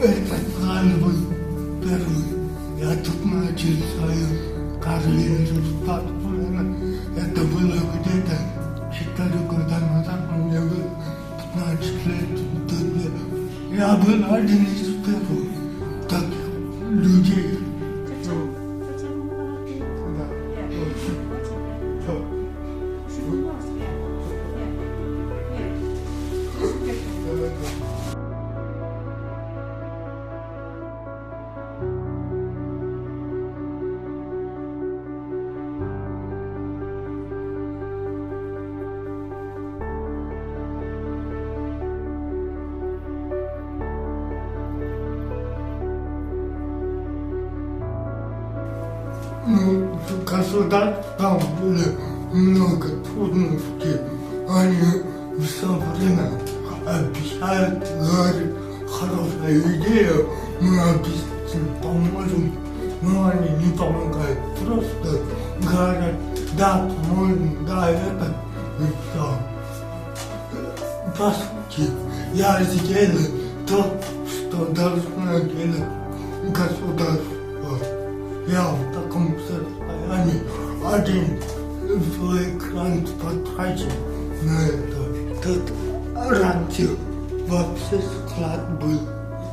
этот класс был первый. Я тут начал свою карьеру с паспорта. Это было где-то 4 года назад, мне было 15 лет. Я был один из первых таких людей. Государством были много трудностей. Они все время обещают, говорят, хорошая идея, мы обязательно поможем, но они не помогают. Просто говорят, да, поможем, да, это и все. По сути, я сделал то, что должно делать государство. Я в таком состоянии один свой экран потрачу на это. Тут раньше вообще склад был,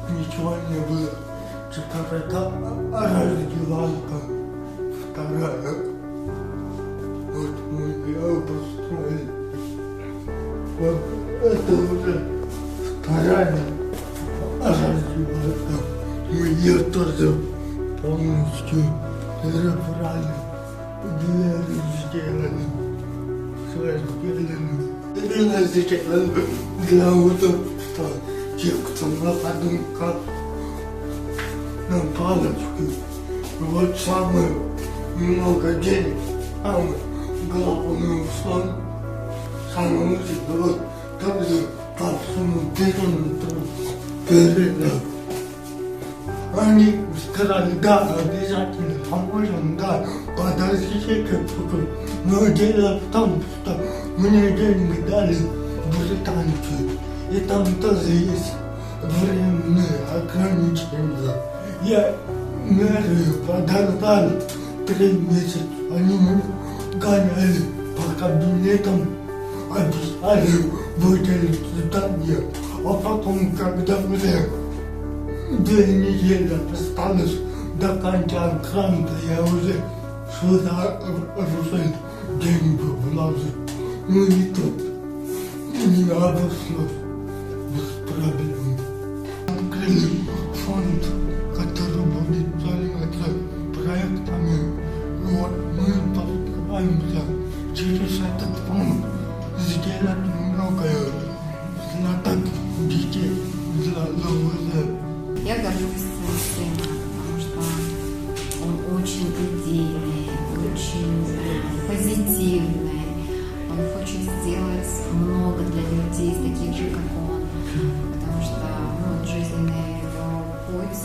ничего не было. Теперь это раздевалка вторая. Вот мы ее построили. Вот это уже вторая раздевалка. Мы ее тоже полностью разобрали, двери сделали, все сделали для удобства тех, кто на подумках, на палочке. Вот самое много денег, самое главное сон, самое вот тоже по всему передал. Они сказали, да, обязательно поможем, да, подождите чуть-чуть. Но дело в том, что мне деньги дали британцы, и там тоже есть временные ограничения. Я мэрию подождал 3 месяца, они меня гоняли по кабинетам, обещали выделить здание, а потом, когда мне 2 недели осталось до конца гранта, я уже сюда решил деньги вложить. Ну и тут не обошлось без проблем. Открыли фонд, который будет заниматься проектами. Вот мы постараемся через этот фонд сделать многое для таких детей, для ЛВЗ. Я горжусь своим сыном, потому что он очень идейный, очень позитивный. Он хочет сделать много для людей, таких же, как он. Потому что жизненный его путь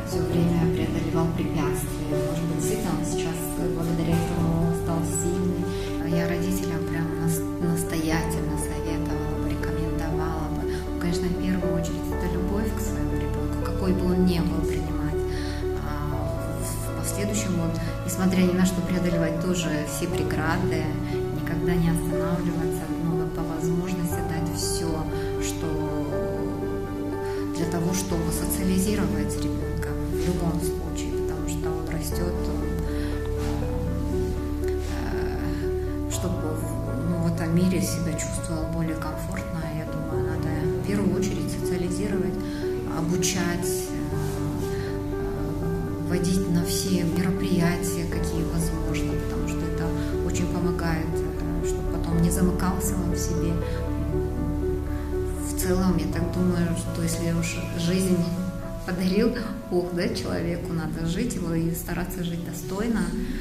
все время преодолевал препятствия. Может быть, действительно, он сейчас благодаря этому стал сильным. Я родителям прям настоятельно советовала бы, рекомендовала бы. Конечно, в первую очередь это любовь к своему ребенку, какой бы он ни был, принимать. В последующем, несмотря ни на что, преодолевать тоже все преграды, никогда не останавливаться, но по возможности дать все, что для того, чтобы социализировать ребенка в любом случае, потому что он растет, чтобы в этом мире себя чувствовал более комфортно. Я думаю, надо в первую очередь социализировать, обучать, водить на все мероприятия, какие возможно, потому что это очень помогает, чтобы потом не замыкался он в себе. В целом, я так думаю, что если уж жизнь подарил Бог, человеку, надо жить его и стараться жить достойно.